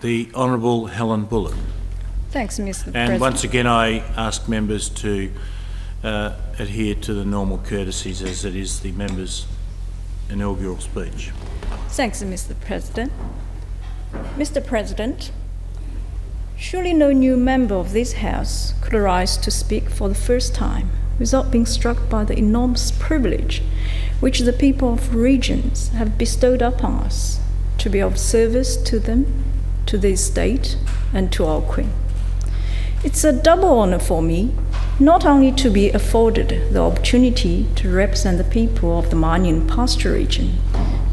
The Honourable Helen Bullock. Thanks, Mr. And President. once again, I ask members to adhere to the normal courtesies as it is the member's inaugural speech. Thanks, Mr. President. Mr. President, surely no new member of this House could arise to speak for the first time without being struck by the enormous privilege which the people of regions have bestowed upon us to be of service to them, to this state, and to our Queen. It's a double honor for me, not only to be afforded the opportunity to represent the people of the mining and pasture region,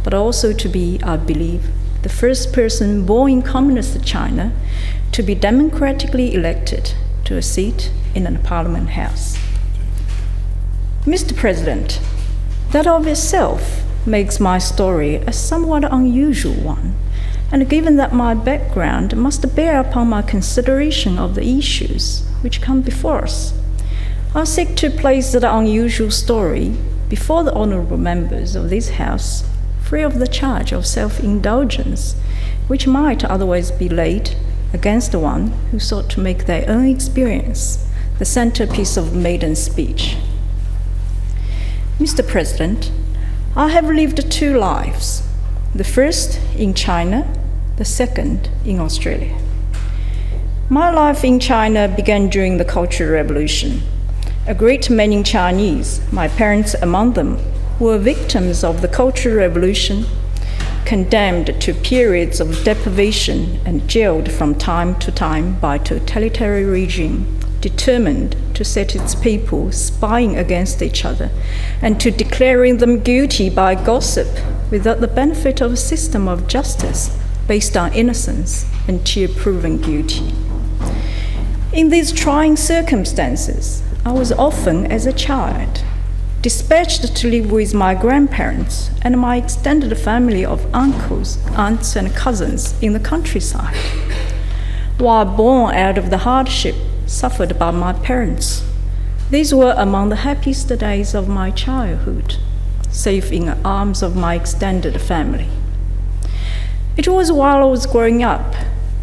but also to be, I believe, the first person born in Communist China to be democratically elected to a seat in the Parliament House. Mr. President, that of itself makes my story a somewhat unusual one, and given that my background must bear upon my consideration of the issues which come before us, I seek to place that unusual story before the honourable members of this House, free of the charge of self-indulgence, which might otherwise be laid against the one who sought to make their own experience the centerpiece of maiden speech. Mr. President, I have lived two lives, the first in China, the second in Australia. My life in China began during the Cultural Revolution. A great many Chinese, my parents among them, were victims of the Cultural Revolution, condemned to periods of deprivation and jailed from time to time by a totalitarian regime determined to set its people spying against each other and to declaring them guilty by gossip without the benefit of a system of justice based on innocence until proven guilty. In these trying circumstances, I was often, as a child, dispatched to live with my grandparents and my extended family of uncles, aunts, and cousins in the countryside. While born out of the hardship suffered by my parents, these were among the happiest days of my childhood, safe in the arms of my extended family. It was while I was growing up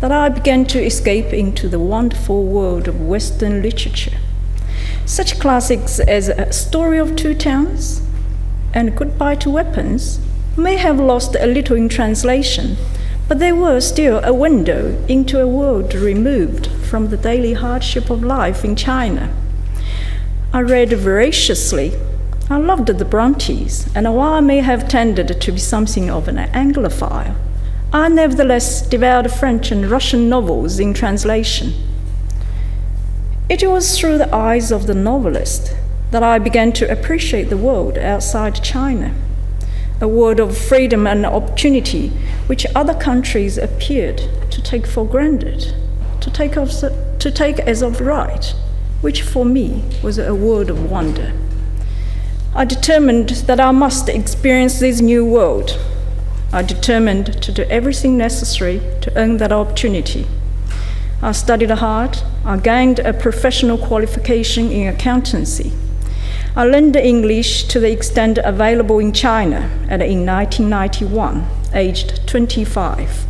that I began to escape into the wonderful world of Western literature. Such classics as A Story of Two Towns and Goodbye to Weapons may have lost a little in translation, but they were still a window into a world removed from the daily hardship of life in China. I read voraciously. I loved the Brontes, and while I may have tended to be something of an Anglophile, I nevertheless devoured French and Russian novels in translation. It was through the eyes of the novelist that I began to appreciate the world outside China, a world of freedom and opportunity which other countries appeared to take for granted, to take as of right, which for me was a world of wonder. I determined that I must experience this new world. I determined to do everything necessary to earn that opportunity. I studied hard. I gained a professional qualification in accountancy. I learned English to the extent available in China, and in 1991, aged 25,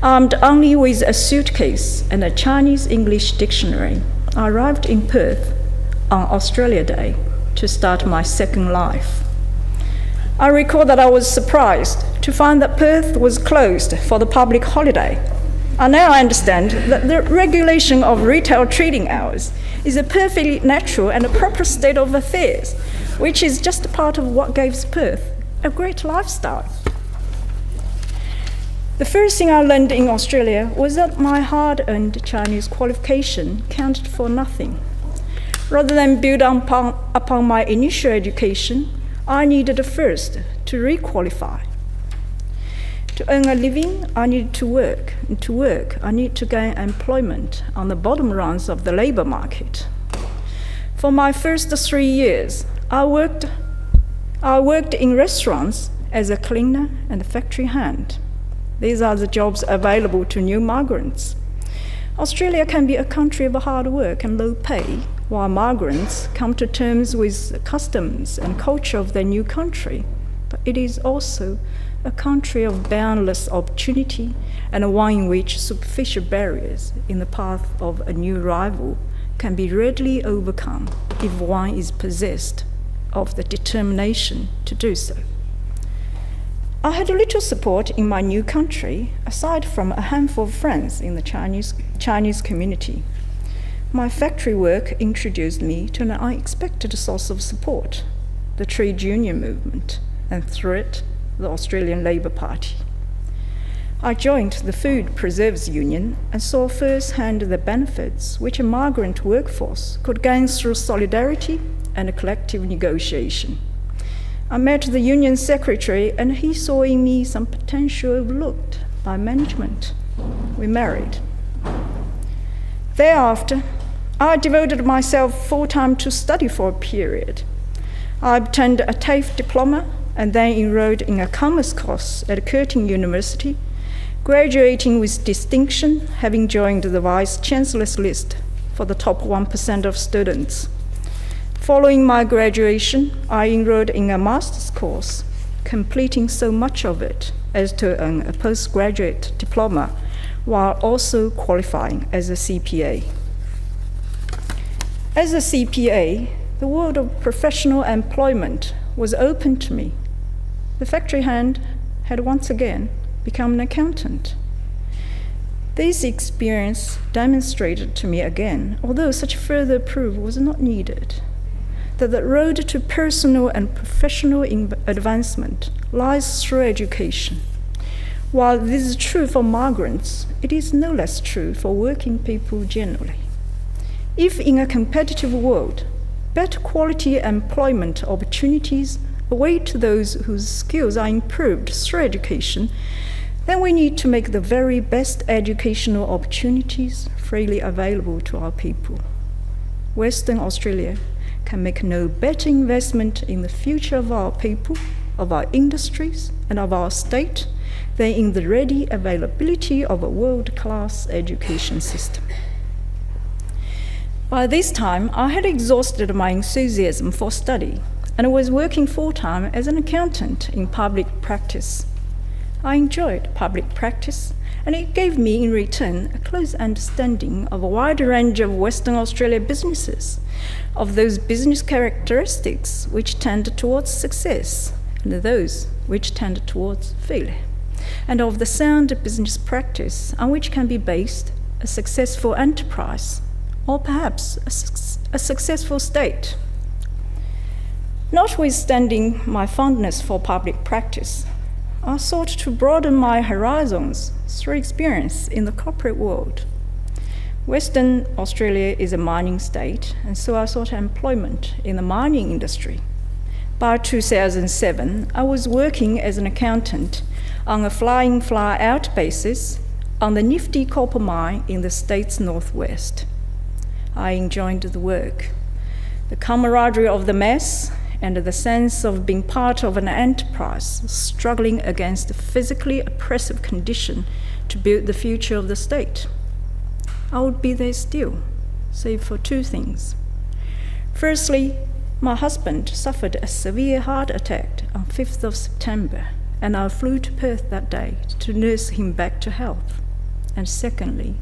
armed only with a suitcase and a Chinese English dictionary, I arrived in Perth on Australia Day to start my second life. I recall that I was surprised to find that Perth was closed for the public holiday. I now understand that the regulation of retail trading hours is a perfectly natural and a proper state of affairs, which is just a part of what gives Perth a great lifestyle. The first thing I learned in Australia was that my hard-earned Chinese qualification counted for nothing. Rather than build upon my initial education, I needed first to re-qualify. To earn a living, I needed to work, and to work, I needed to gain employment on the bottom rungs of the labour market. For my first 3 years, I worked in restaurants as a cleaner and a factory hand. These are the jobs available to new migrants. Australia can be a country of hard work and low pay, while migrants come to terms with the customs and culture of their new country. But it is also a country of boundless opportunity and one in which superficial barriers in the path of a new rival can be readily overcome if one is possessed of the determination to do so. I had little support in my new country, aside from a handful of friends in the Chinese community. My factory work introduced me to an unexpected source of support, the trade union movement, and through it, the Australian Labour Party. I joined the Food Preserves Union and saw firsthand the benefits which a migrant workforce could gain through solidarity and collective negotiation. I met the union secretary and he saw in me some potential overlooked by management. We married. Thereafter, I devoted myself full-time to study for a period. I obtained a TAFE diploma and then enrolled in a commerce course at Curtin University, graduating with distinction, having joined the Vice-Chancellor's list for the top 1% of students. Following my graduation, I enrolled in a master's course, completing so much of it as to earn a postgraduate diploma, while also qualifying as a CPA. As a CPA, the world of professional employment was open to me. The factory hand had once again become an accountant. This experience demonstrated to me again, although such further proof was not needed, that the road to personal and professional advancement lies through education. While this is true for migrants, it is no less true for working people generally. If in a competitive world, better quality employment opportunities await those whose skills are improved through education, then we need to make the very best educational opportunities freely available to our people. Western Australia can make no better investment in the future of our people, of our industries, and of our state than in the ready availability of a world-class education system. By this time, I had exhausted my enthusiasm for study and was working full-time as an accountant in public practice. I enjoyed public practice, and it gave me in return a close understanding of a wide range of Western Australia businesses, of those business characteristics which tend towards success and those which tend towards failure, and of the sound business practice on which can be based a successful enterprise, or perhaps a successful state. Notwithstanding my fondness for public practice, I sought to broaden my horizons through experience in the corporate world. Western Australia is a mining state, and so I sought employment in the mining industry. By 2007, I was working as an accountant on a fly-in, fly-out basis on the nifty copper mine in the state's northwest. I enjoyed the work, the camaraderie of the mess, and the sense of being part of an enterprise struggling against a physically oppressive condition to build the future of the state. I would be there still, save for two things. Firstly, my husband suffered a severe heart attack on 5th of September, and I flew to Perth that day to nurse him back to health. And secondly,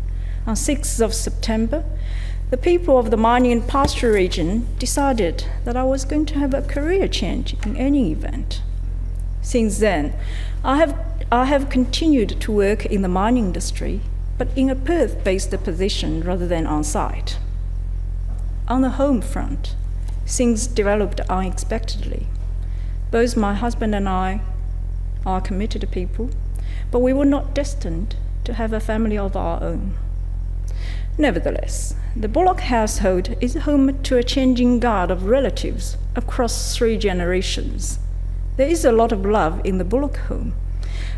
on 6th of September, the people of the mining and pasture region decided that I was going to have a career change in any event. Since then, I have continued to work in the mining industry, but in a Perth-based position rather than on-site. On the home front, things developed unexpectedly. Both my husband and I are committed people, but we were not destined to have a family of our own. Nevertheless, the Bullock household is home to a changing guard of relatives across 3 generations. There is a lot of love in the Bullock home.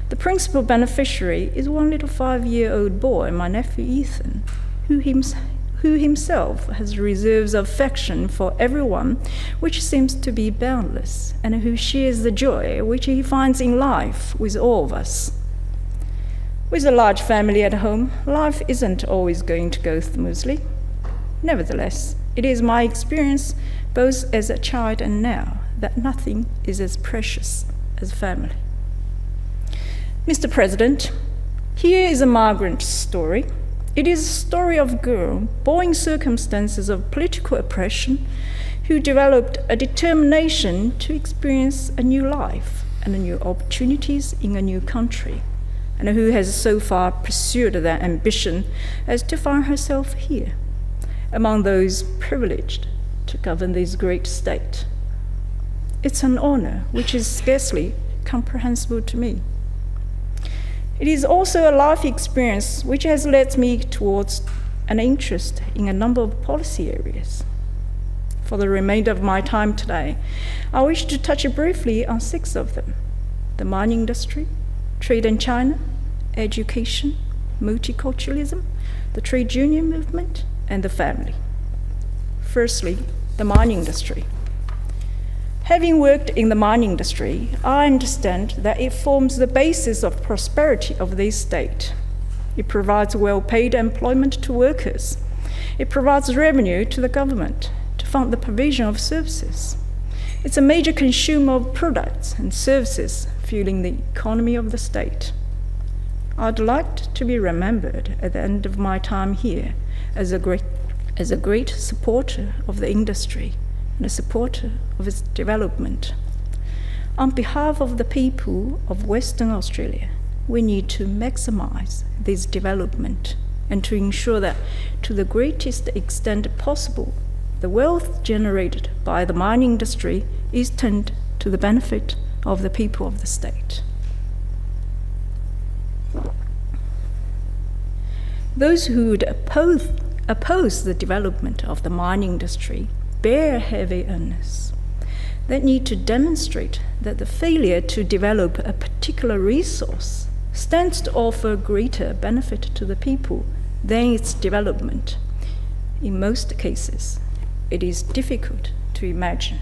The principal beneficiary is one little 5-year-old boy, my nephew Ethan, who himself has reserves of affection for everyone, which seems to be boundless, and who shares the joy which he finds in life with all of us. With a large family at home, life isn't always going to go smoothly. Nevertheless, it is my experience, both as a child and now, that nothing is as precious as family. Mr. President, Here is a migrant story. It is a story of a girl born in circumstances of political oppression who developed a determination to experience a new life and new opportunities in a new country, and who has so far pursued that ambition as to find herself here, among those privileged to govern this great state. It's an honor which is scarcely comprehensible to me. It is also a life experience which has led me towards an interest in a number of policy areas. For the remainder of my time today, I wish to touch briefly on 6 of them: the mining industry, trade in China, education, multiculturalism, the trade union movement, and the family. Firstly, the mining industry. Having worked in the mining industry, I understand that it forms the basis of prosperity of this state. It provides well-paid employment to workers. It provides revenue to the government to fund the provision of services. It's a major consumer of products and services, fueling the economy of the state. I'd like to be remembered at the end of my time here as a great supporter of the industry and a supporter of its development. On behalf of the people of Western Australia, we need to maximize this development and to ensure that, to the greatest extent possible, the wealth generated by the mining industry is turned to the benefit of the people of the state. Those who would oppose the development of the mining industry bear heavy onus. They need to demonstrate that the failure to develop a particular resource stands to offer greater benefit to the people than its development. In most cases, it is difficult to imagine.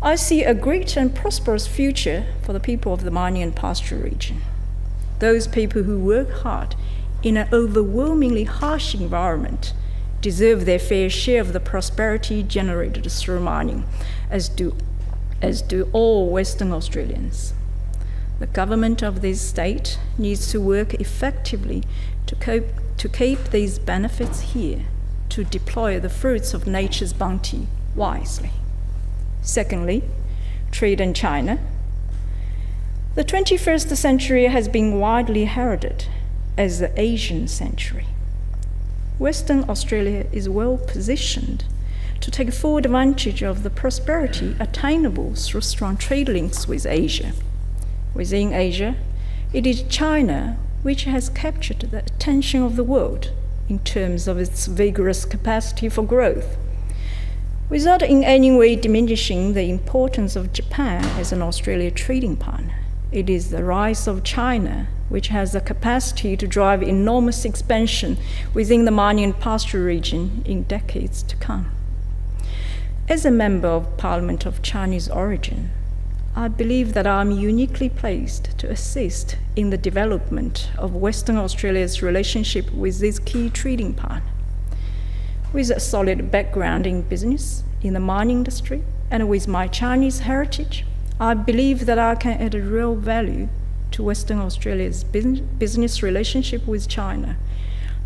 I see a great and prosperous future for the people of the mining and pasture region. Those people who work hard in an overwhelmingly harsh environment deserve their fair share of the prosperity generated through mining, as do all Western Australians. The government of this state needs to work effectively to keep these benefits here, to deploy the fruits of nature's bounty wisely. Secondly, trade in China. The 21st century has been widely heralded as the Asian century. Western Australia is well positioned to take full advantage of the prosperity attainable through strong trade links with Asia. Within Asia, it is China which has captured the attention of the world in terms of its vigorous capacity for growth. Without in any way diminishing the importance of Japan as an Australia trading partner, it is the rise of China which has the capacity to drive enormous expansion within the mining and pasture region in decades to come. As a member of Parliament of Chinese origin, I believe that I am uniquely placed to assist in the development of Western Australia's relationship with this key trading partner. With a solid background in business, in the mining industry, and with my Chinese heritage, I believe that I can add real value to Western Australia's business relationship with China,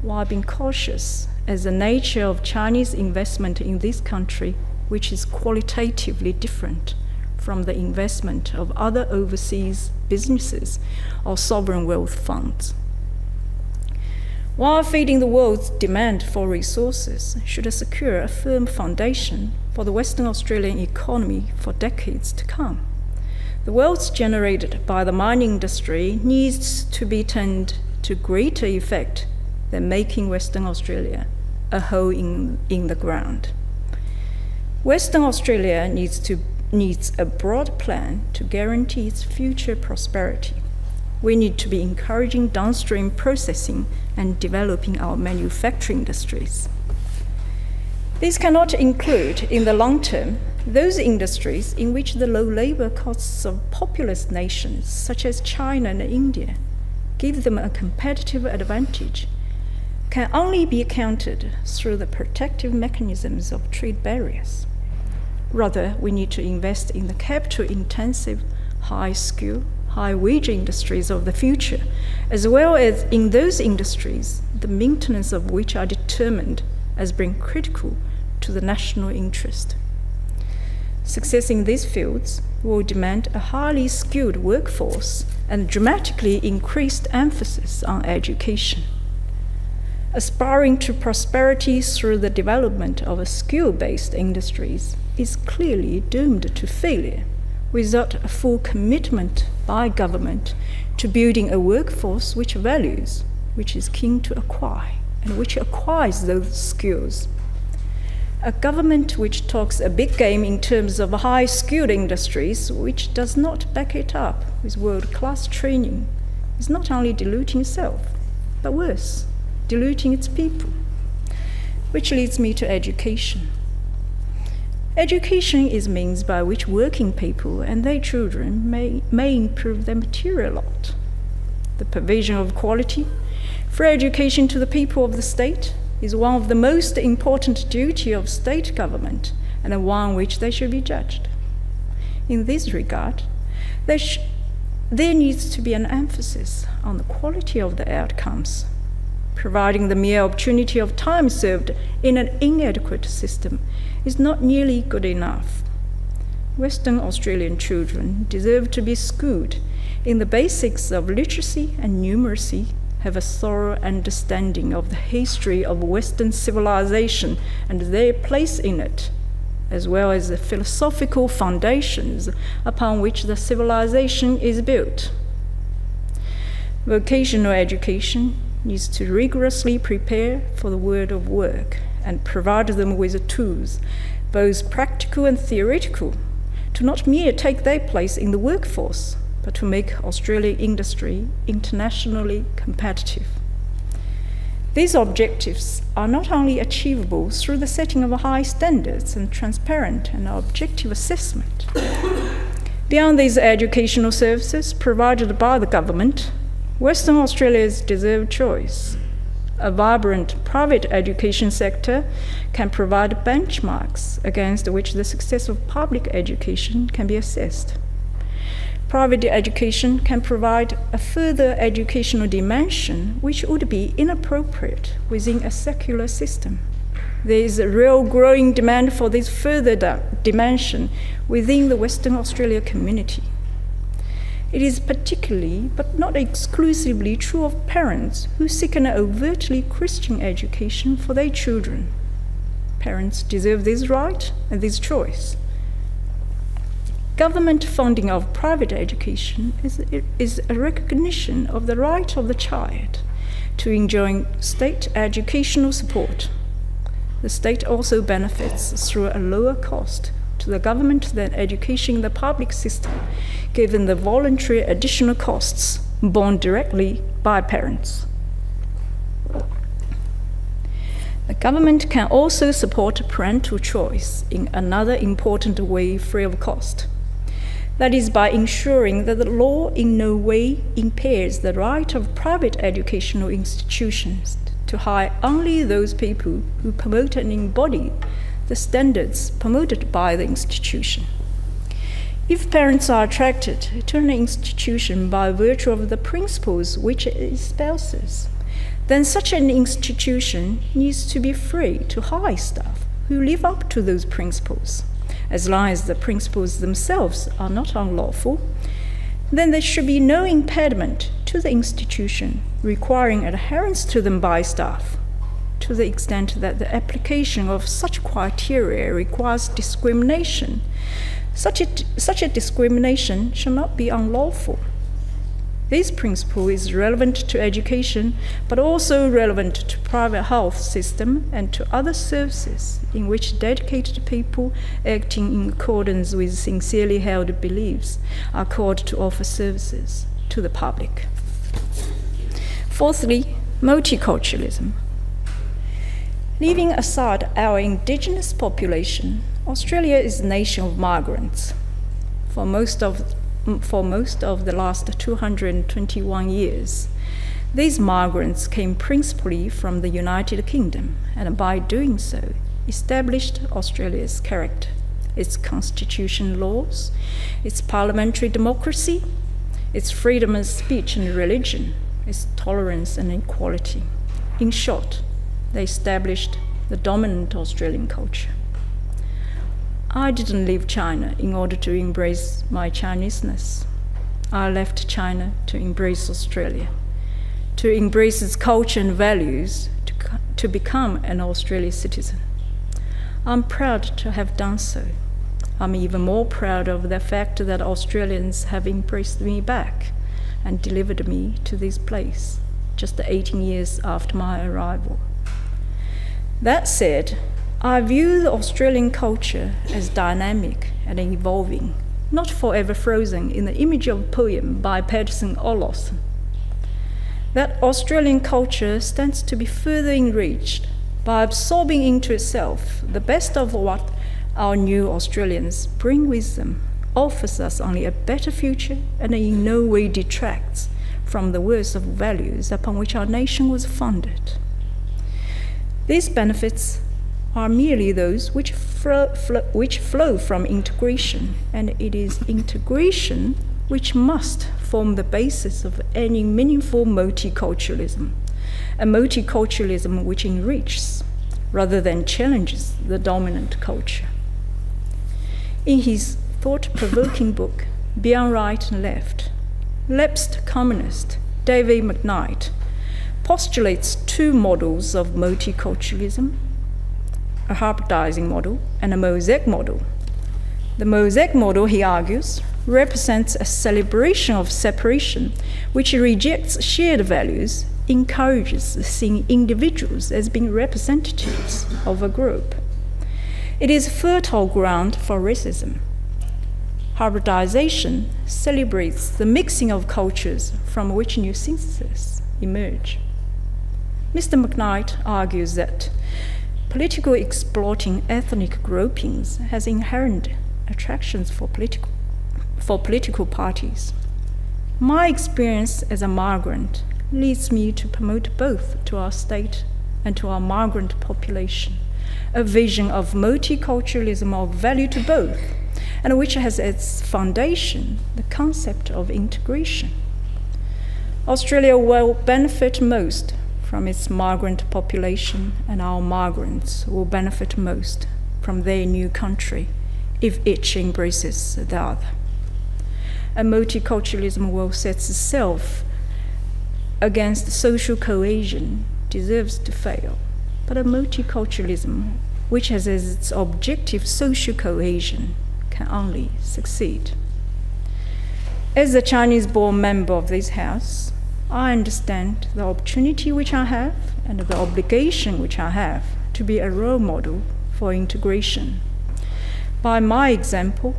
while being cautious as the nature of Chinese investment in this country, which is qualitatively different from the investment of other overseas businesses or sovereign wealth funds. While feeding the world's demand for resources should secure a firm foundation for the Western Australian economy for decades to come, the wealth generated by the mining industry needs to be turned to greater effect than making Western Australia a hole in the ground. Western Australia needs a broad plan to guarantee its future prosperity. We need to be encouraging downstream processing and developing our manufacturing industries. This cannot include, in the long term, those industries in which the low labor costs of populous nations such as China and India give them a competitive advantage, can only be countered through the protective mechanisms of trade barriers. Rather, we need to invest in the capital-intensive, high-skill, high-wage industries of the future, as well as in those industries, the maintenance of which are determined as being critical to the national interest. Success in these fields will demand a highly skilled workforce and dramatically increased emphasis on education. Aspiring to prosperity through the development of skill-based industries is clearly doomed to failure without a full commitment by government to building a workforce which values, which is keen to acquire, and which acquires those skills. A government which talks a big game in terms of high-skilled industries, which does not back it up with world-class training, is not only diluting itself, but worse, diluting its people. Which leads me to education. Education is means by which working people and their children may improve their material lot. The provision of quality, free education to the people of the state is one of the most important duties of state government and one which they should be judged. In this regard, there needs to be an emphasis on the quality of the outcomes. Providing the mere opportunity of time served in an inadequate system is not nearly good enough. Western Australian children deserve to be schooled in the basics of literacy and numeracy, have a thorough understanding of the history of Western civilization and their place in it, as well as the philosophical foundations upon which the civilization is built. Vocational education needs to rigorously prepare for the world of work and provide them with the tools, both practical and theoretical, to not merely take their place in the workforce, but to make Australian industry internationally competitive. These objectives are not only achievable through the setting of high standards and transparent and objective assessment. Beyond these educational services provided by the government, Western Australia's deserved choice. A vibrant private education sector can provide benchmarks against which the success of public education can be assessed. Private education can provide a further educational dimension which would be inappropriate within a secular system. There is a real growing demand for this further dimension within the Western Australia community. It is particularly, but not exclusively, true of parents who seek an overtly Christian education for their children. Parents deserve this right and this choice. Government funding of private education is a recognition of the right of the child to enjoy state educational support. The state also benefits through a lower cost to the government than education in the public system, given the voluntary additional costs borne directly by parents. The government can also support parental choice in another important way free of cost. That is by ensuring that the law in no way impairs the right of private educational institutions to hire only those people who promote and embody the standards promoted by the institution. If parents are attracted to an institution by virtue of the principles which it espouses, then such an institution needs to be free to hire staff who live up to those principles. As long as the principles themselves are not unlawful, then there should be no impediment to the institution requiring adherence to them by staff, to the extent that the application of such criteria requires discrimination. Such a discrimination shall not be unlawful. This principle is relevant to education, but also relevant to private health system and to other services in which dedicated people acting in accordance with sincerely held beliefs are called to offer services to the public. Fourthly, multiculturalism. Leaving aside our indigenous population, Australia is a nation of migrants. For most of the last 221 years, these migrants came principally from the United Kingdom, and by doing so, established Australia's character, its constitution laws, its parliamentary democracy, its freedom of speech and religion, its tolerance and equality. In short, they established the dominant Australian culture. I didn't leave China in order to embrace my Chineseness. I left China to embrace Australia, to embrace its culture and values, to become an Australian citizen. I'm proud to have done so. I'm even more proud of the fact that Australians have embraced me back and delivered me to this place just 18 years after my arrival. That said, I view the Australian culture as dynamic and evolving, not forever frozen in the image of a poem by Patterson or Lawson. That Australian culture stands to be further enriched by absorbing into itself the best of what our new Australians bring with them, offers us only a better future and in no way detracts from the worst of values upon which our nation was founded. These benefits are merely those which flow from integration, and it is integration which must form the basis of any meaningful multiculturalism, a multiculturalism which enriches rather than challenges the dominant culture. In his thought-provoking book, Beyond Right and Left, lapsed communist David McKnight postulates two models of multiculturalism, a hybridizing model and a mosaic model. The mosaic model, he argues, represents a celebration of separation which rejects shared values, encourages seeing individuals as being representatives of a group. It is fertile ground for racism. Hybridization celebrates the mixing of cultures from which new syntheses emerge. Mr. McKnight argues that political exploiting ethnic groupings has inherent attractions for political parties. My experience as a migrant leads me to promote both to our state and to our migrant population, a vision of multiculturalism of value to both, and which has its foundation the concept of integration. Australia will benefit most from its migrant population, and our migrants will benefit most from their new country if each embraces the other. A multiculturalism will set itself against social cohesion deserves to fail, but a multiculturalism which has as its objective social cohesion can only succeed. As a Chinese-born member of this House, I understand the opportunity which I have and the obligation which I have to be a role model for integration. By my example,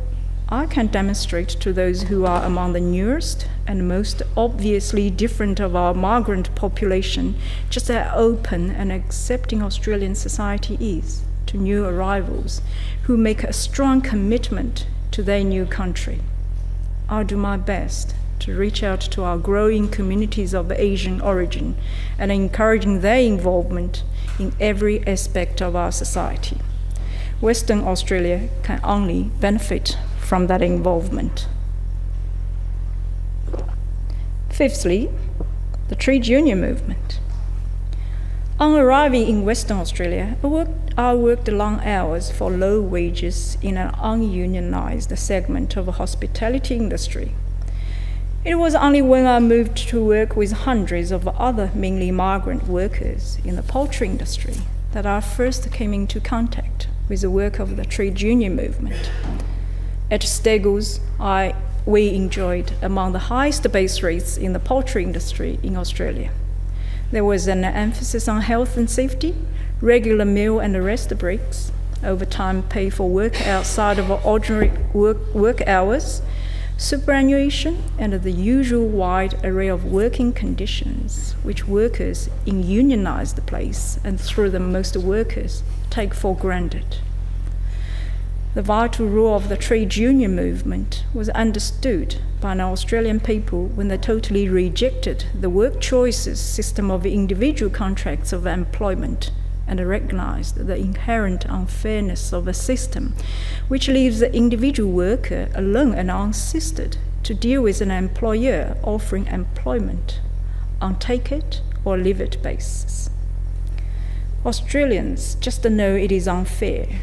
I can demonstrate to those who are among the newest and most obviously different of our migrant population just how open and accepting Australian society is to new arrivals who make a strong commitment to their new country. I'll do my best to reach out to our growing communities of Asian origin and encouraging their involvement in every aspect of our society. Western Australia can only benefit from that involvement. Fifthly, the trade union movement. On arriving in Western Australia, I worked long hours for low wages in an ununionized segment of the hospitality industry. It was only when I moved to work with hundreds of other mainly migrant workers in the poultry industry that I first came into contact with the work of the trade union movement. At Steggles, we enjoyed among the highest base rates in the poultry industry in Australia. There was an emphasis on health and safety, regular meal and rest breaks, overtime pay for work outside of ordinary work hours, superannuation, and the usual wide array of working conditions which workers in unionized place and through them most workers take for granted. The vital role of the trade union movement was understood by an Australian people when they totally rejected the work choices system of individual contracts of employment and recognized the inherent unfairness of a system which leaves the individual worker alone and unassisted to deal with an employer offering employment on take-it or leave-it basis. Australians just know it is unfair.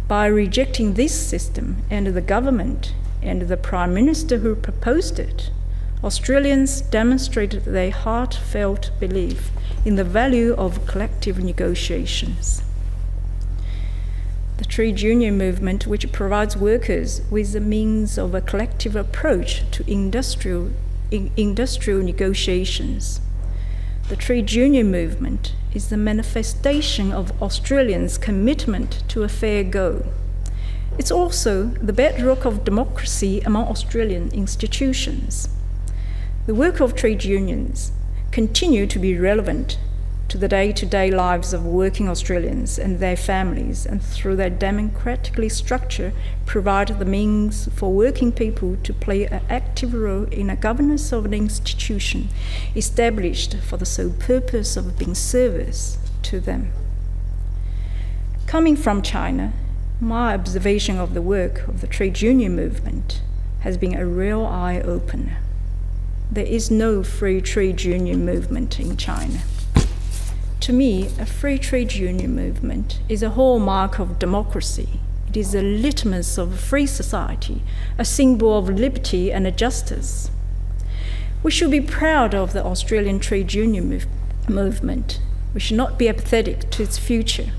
By rejecting this system and the government and the Prime Minister who proposed it, Australians demonstrated their heartfelt belief in the value of collective negotiations. The trade union movement, which provides workers with the means of a collective approach to industrial negotiations. The trade union movement is the manifestation of Australians' commitment to a fair go. It's also the bedrock of democracy among Australian institutions. The work of trade unions continue to be relevant to the day-to-day lives of working Australians and their families, and through their democratically structure provide the means for working people to play an active role in the governance of an institution established for the sole purpose of being service to them. Coming from China, my observation of the work of the trade union movement has been a real eye-opener. There is no free trade union movement in China. To me, a free trade union movement is a hallmark of democracy. It is a litmus of a free society, a symbol of liberty and justice. We should be proud of the Australian trade union movement. We should not be apathetic to its future.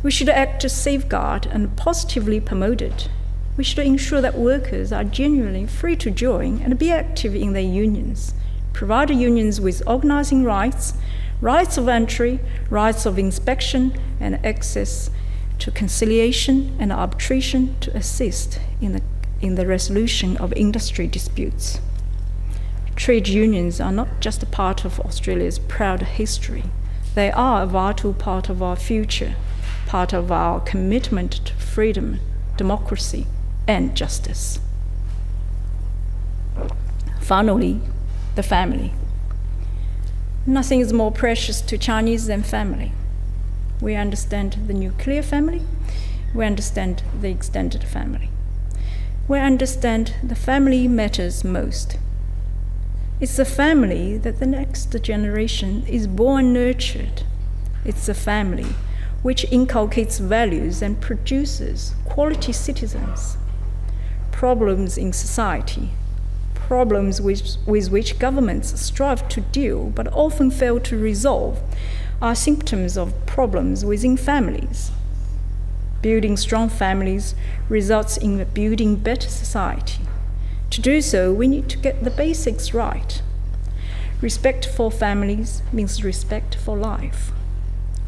We should act to safeguard and positively promote it. We should ensure that workers are genuinely free to join and be active in their unions, provide unions with organizing rights, rights of entry, rights of inspection, and access to conciliation and arbitration to assist in the resolution of industry disputes. Trade unions are not just a part of Australia's proud history. They are a vital part of our future, part of our commitment to freedom, democracy, and justice. Finally, the family. Nothing is more precious to Chinese than family. We understand the nuclear family. We understand the extended family. We understand the family matters most. It's the family that the next generation is born and nurtured. It's the family which inculcates values and produces quality citizens. Problems in society, problems with which governments strive to deal but often fail to resolve, are symptoms of problems within families. Building strong families results in building better society. To do so, we need to get the basics right. Respect for families means respect for life.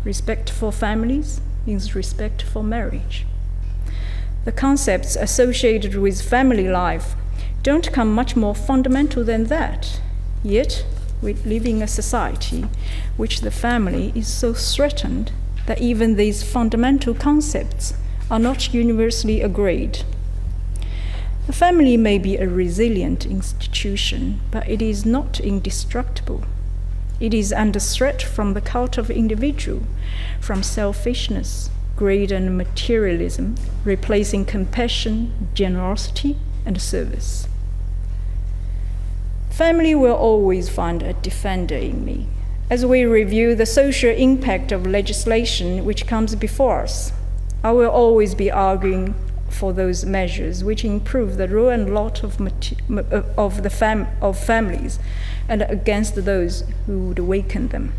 Respect for families means respect for marriage. The concepts associated with family life don't come much more fundamental than that. Yet, we live in a society which the family is so threatened that even these fundamental concepts are not universally agreed. The family may be a resilient institution, but it is not indestructible. It is under threat from the cult of individual, from selfishness, greed and materialism, replacing compassion, generosity, and service. Family will always find a defender in me as we review the social impact of legislation which comes before us. I will always be arguing for those measures which improve the role and lot of families, and against those who would weaken them.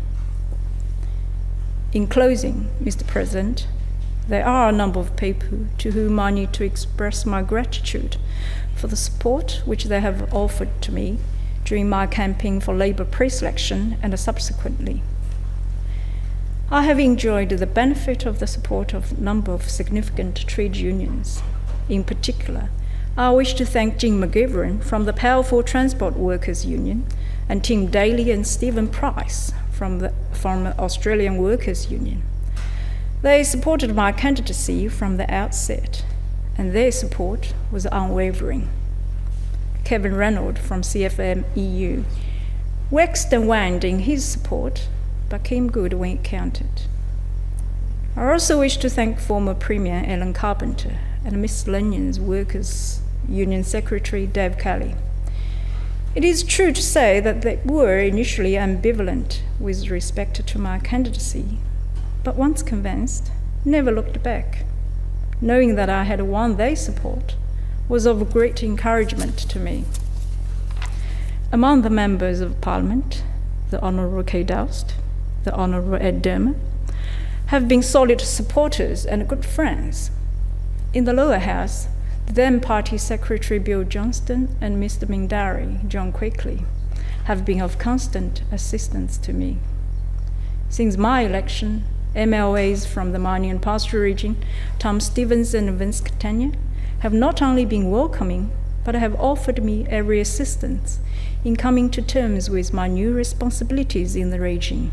In closing, Mr. President, there are a number of people to whom I need to express my gratitude for the support which they have offered to me during my campaign for Labour pre-selection and subsequently. I have enjoyed the benefit of the support of a number of significant trade unions. In particular, I wish to thank Jim McGivern from the Powerful Transport Workers Union and Tim Daly and Stephen Price from the Australian Workers Union. They supported my candidacy from the outset, and their support was unwavering. Kevin Reynolds from CFM EU waxed and waned in his support, but came good when it counted. I also wish to thank former Premier Ellen Carpenter and Miss Lenion's Workers' Union Secretary Dave Kelly. It is true to say that they were initially ambivalent with respect to my candidacy, but once convinced, never looked back. Knowing that I had won their support was of great encouragement to me. Among the members of Parliament, the Honourable Kay Doust, the Honourable Ed Dermer, have been solid supporters and good friends. In the lower house, the then Party Secretary Bill Johnston and Mr. Mindari, John Quigley, have been of constant assistance to me. Since my election, MLAs from the mining and pastoral region, Tom Stevens and Vince Catania, have not only been welcoming, but have offered me every assistance in coming to terms with my new responsibilities in the region.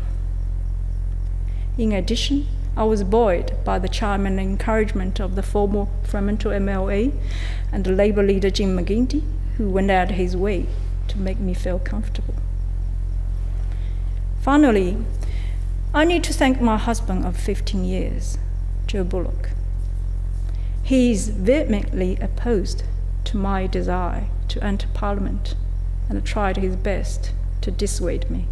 In addition, I was buoyed by the charm and encouragement of the former Fremantle MLA and the Labour leader Jim McGuinty, who went out his way to make me feel comfortable. Finally, I need to thank my husband of 15 years, Joe Bullock. He is vehemently opposed to my desire to enter Parliament and tried his best to dissuade me.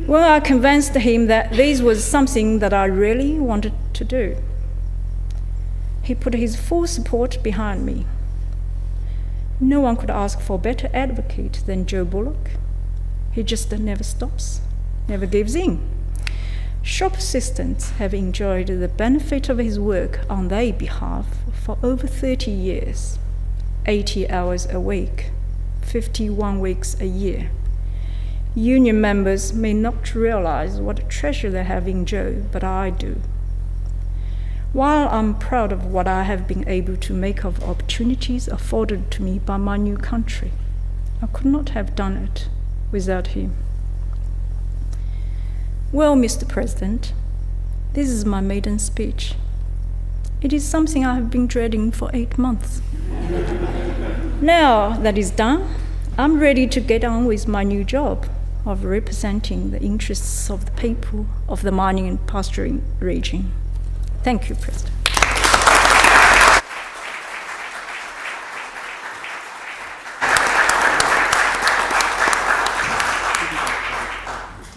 When I convinced him that this was something that I really wanted to do, he put his full support behind me. No one could ask for a better advocate than Joe Bullock. He just never stops, never gives in. Shop assistants have enjoyed the benefit of his work on their behalf for over 30 years, 80 hours a week, 51 weeks a year. Union members may not realize what a treasure they have in Joe, but I do. While I'm proud of what I have been able to make of opportunities afforded to me by my new country, I could not have done it without him. Well, Mr. President, this is my maiden speech. It is something I have been dreading for 8 months. Now that is done, I'm ready to get on with my new job of representing the interests of the people of the mining and pastoral region. Thank you, President.